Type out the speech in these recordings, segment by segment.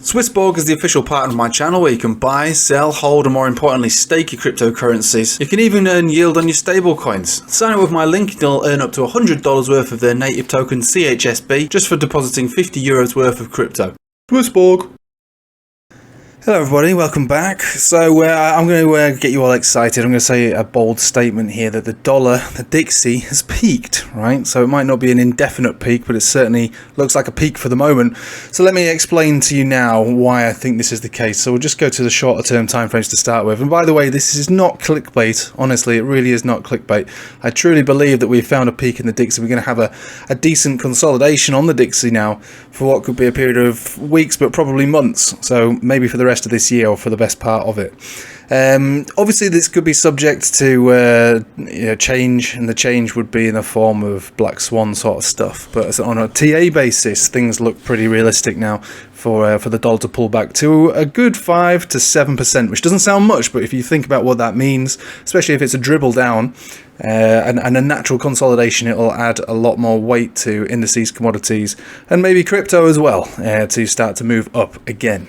SwissBorg is the official partner of my channel where you can buy, sell, hold and more importantly stake your cryptocurrencies. You can even earn yield on your stablecoins. Sign up with my link and you'll earn up to $100 worth of their native token CHSB just for depositing €50 worth of crypto. SwissBorg. Hello everybody, welcome back. So I'm going to get you all excited. I'm going to say a bold statement here that the dollar, the DXY, has peaked, right? So it might not be an indefinite peak, but it certainly looks like a peak for the moment. So let me explain to you now why I think this is the case. So we'll just go to the shorter term timeframes to start with. And by the way, this is not clickbait. Honestly, it really is not clickbait. I truly believe that we've found a peak in the DXY. We're going to have a decent consolidation on the DXY now for what could be a period of weeks, but probably months. So maybe for the rest of this year or for the best part of it. Obviously this could be subject to change, and the change would be in the form of black swan sort of stuff, but on a TA basis things look pretty realistic now for the dollar to pull back to a good 5 to 7%, which doesn't sound much, but if you think about what that means, especially if it's a dribble down and a natural consolidation, it'll add a lot more weight to indices, commodities and maybe crypto as well to start to move up again,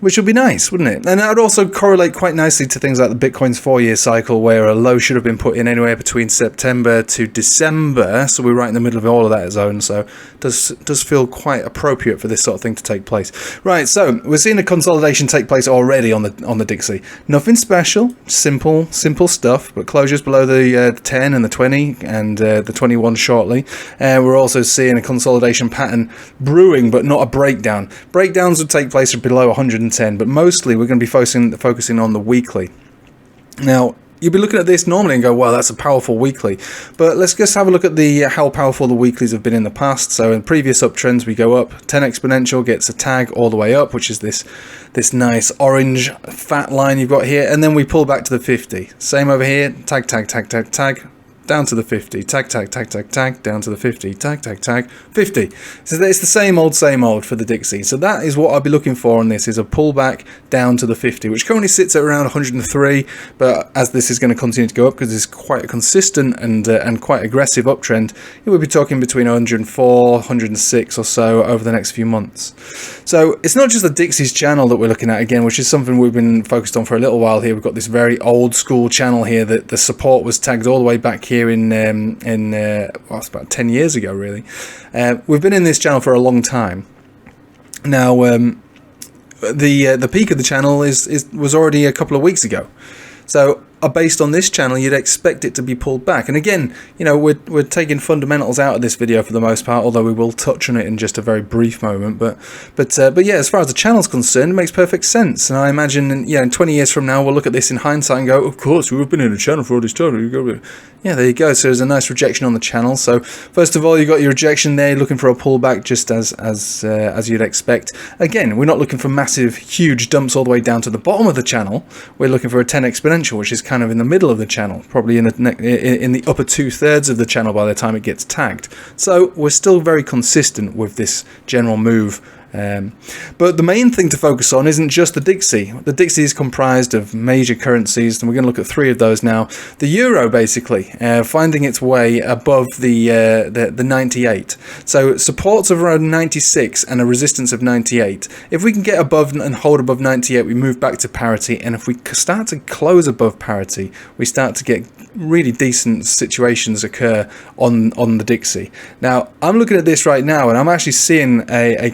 which would be nice, wouldn't it? And that would also correlate quite nicely to things like the Bitcoin's 4-year cycle, where a low should have been put in anywhere between September to December, so we're right in the middle of all of that zone, so it does feel quite appropriate for this sort of thing to take place. Right, so we're seeing a consolidation take place already on the DXY. Nothing special, simple stuff, but closures below the 10 and the 20 and the 21 shortly. We're also seeing a consolidation pattern brewing, but not a breakdown. Breakdowns would take place below 110, but mostly we're going to be focusing on the weekly. Now, you'll be looking at this normally and go, well, that's a powerful weekly. But let's just have a look at how powerful the weeklies have been in the past. So in previous uptrends, we go up. 10 exponential gets a tag all the way up, which is this nice orange fat line you've got here. And then we pull back to the 50. Same over here. Tag, tag, tag, tag, tag. Down to the 50, tag, tag, tag, tag, tag, down to the 50, tag, tag, tag, 50. So it's the same old for the DXY. So that is what I'll be looking for on this, is a pullback down to the 50, which currently sits at around 103. But as this is going to continue to go up, because it's quite a consistent and quite aggressive uptrend, it will be talking between 104, 106 or so over the next few months. So it's not just the DXY's channel that we're looking at again, which is something we've been focused on for a little while here. We've got this very old school channel here that the support was tagged all the way back here in it's about 10 years ago really. We've been in this channel for a long time now. The peak of the channel was already a couple of weeks ago, so based on this channel you'd expect it to be pulled back. And again, we're taking fundamentals out of this video for the most part, although we will touch on it in just a very brief moment. But yeah, as far as the channel's concerned, it makes perfect sense. And I imagine in 20 years from now we'll look at this in hindsight and go, of course we've been in a channel for all this time. Yeah, there you go. So there's a nice rejection on the channel. So first of all, you got your rejection there, looking for a pullback just as you'd expect. Again, we're not looking for massive huge dumps all the way down to the bottom of the channel. We're looking for a 10 exponential, which is kind of in the middle of the channle, probably in the upper 2/3 of the channel by the time it gets tagged. So we're still very consistent with this general move. But the main thing to focus on isn't just the DXY. The DXY is comprised of major currencies, and we're going to look at 3 of those now. The euro, basically, finding its way above the 98. So supports of around 96 and a resistance of 98. If we can get above and hold above 98, we move back to parity. And if we start to close above parity, we start to get really decent situations occur on the DXY. Now, I'm looking at this right now, and I'm actually seeing a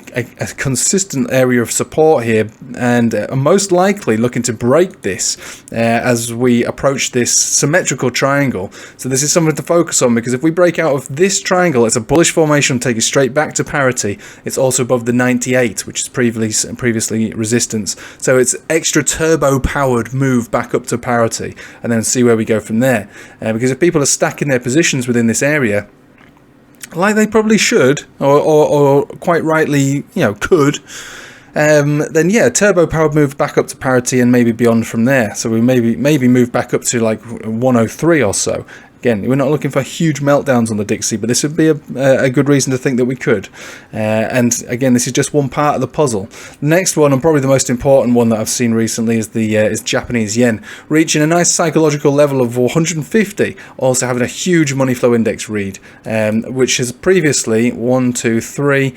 consistent area of support here, and most likely looking to break this as we approach this symmetrical triangle. So this is something to focus on, because if we break out of this triangle, it's a bullish formation, take it straight back to parity. It's also above the 98, which is previously resistance. So it's extra turbo powered move back up to parity, and then see where we go from there. Because if people are stacking their positions within this area, like they probably should, or quite rightly, could, then yeah, turbo powered move back up to parity and maybe beyond from there. So we maybe move back up to like 103 or so. Again, we're not looking for huge meltdowns on the DXY, but this would be a good reason to think that we could. And again, this is just one part of the puzzle. The next one, and probably the most important one that I've seen recently, is the Japanese yen, reaching a nice psychological level of 150, also having a huge money flow index read, which has previously, 1, 2, 3,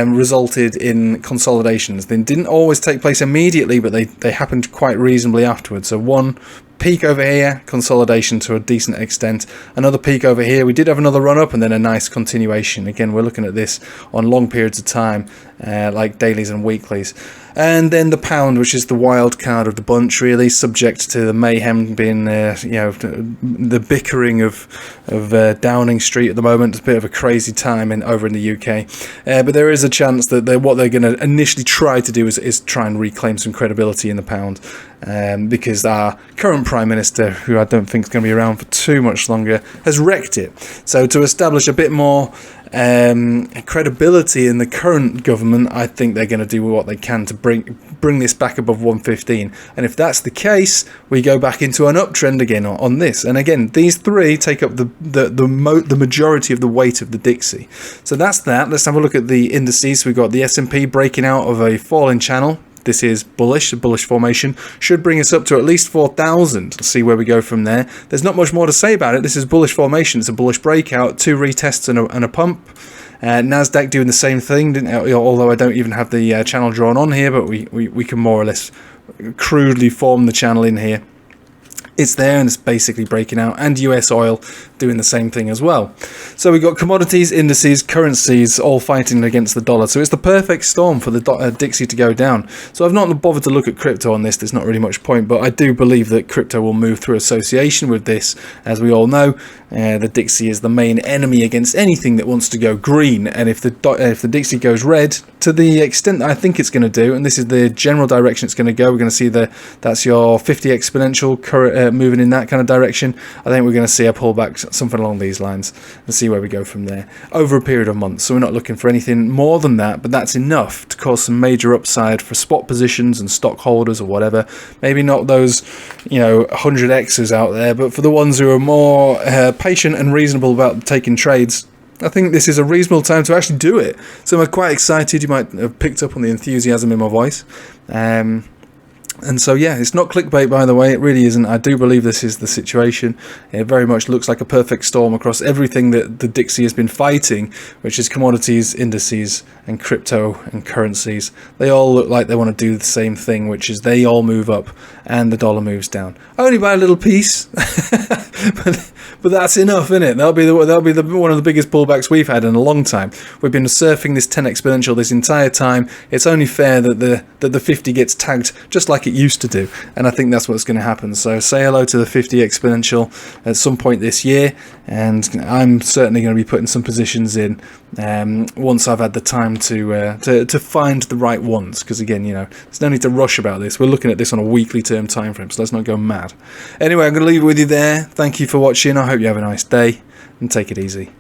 resulted in consolidations. They didn't always take place immediately, but they happened quite reasonably afterwards. So one peak over here, consolidation to a decent extent. Another peak over here, we did have another run up and then a nice continuation. Again, we're looking at this on long periods of time, like dailies and weeklies. And then the pound, which is the wild card of the bunch, really, subject to the mayhem being, the bickering of Downing Street at the moment. It's a bit of a crazy time over in the UK. But there is a chance that what they're going to initially try to do is try and reclaim some credibility in the pound. Because our current Prime Minister, who I don't think is going to be around for too much longer, has wrecked it. So to establish a bit more credibility in the current government, I think they're going to do what they can to bring this back above 115. And if that's the case, we go back into an uptrend again on this. And again, these three take up the majority of the weight of the DXY. So that's that. Let's have a look at the indices. We've got the S&P breaking out of a falling channel. This is bullish, a bullish formation. Should bring us up to at least 4,000. Let's see where we go from there. There's not much more to say about it. This is bullish formation. It's a bullish breakout, 2 retests and a pump. Nasdaq doing the same thing, although I don't even have the channel drawn on here, but we can more or less crudely form the channel in here. It's there and it's basically breaking out, and US oil doing the same thing as well. So we've got commodities, indices, currencies all fighting against the dollar. So it's the perfect storm for the DXY to go down. So I've not bothered to look at crypto on this. There's not really much point, but I do believe that crypto will move through association with this. As we all know, the DXY is the main enemy against anything that wants to go green. And if the DXY goes red, to the extent that I think it's going to do, and this is the general direction it's going to go, we're going to see that's your 50 exponential moving in that kind of direction. I think we're going to see a pullback, something along these lines, and see where we go from there over a period of months. So we're not looking for anything more than that, but that's enough to cause some major upside for spot positions and stockholders or whatever. Maybe not those 100x's out there, but for the ones who are more patient and reasonable about taking trades, I think this is a reasonable time to actually do it. So I'm quite excited. You might have picked up on the enthusiasm in my voice. And so, yeah, it's not clickbait, by the way. It really isn't. I do believe this is the situation. It very much looks like a perfect storm across everything that the DXY has been fighting, which is commodities, indices, and crypto and currencies. They all look like they want to do the same thing, which is they all move up and the dollar moves down. Only by a little piece, but that's enough, isn't it? That'll be one of the biggest pullbacks we've had in a long time. We've been surfing this 10 exponential this entire time. It's only fair that the 50 gets tagged just like it used to do, and I think that's what's going to happen. So say hello to the 50 exponential at some point this year, and I'm certainly going to be putting some positions in once I've had the time to find the right ones, because again, there's no need to rush about this. We're looking at this on a weekly term time frame, so let's not go mad. Anyway, I'm going to leave it with you there. Thank you for watching. I hope you have a nice day and take it easy.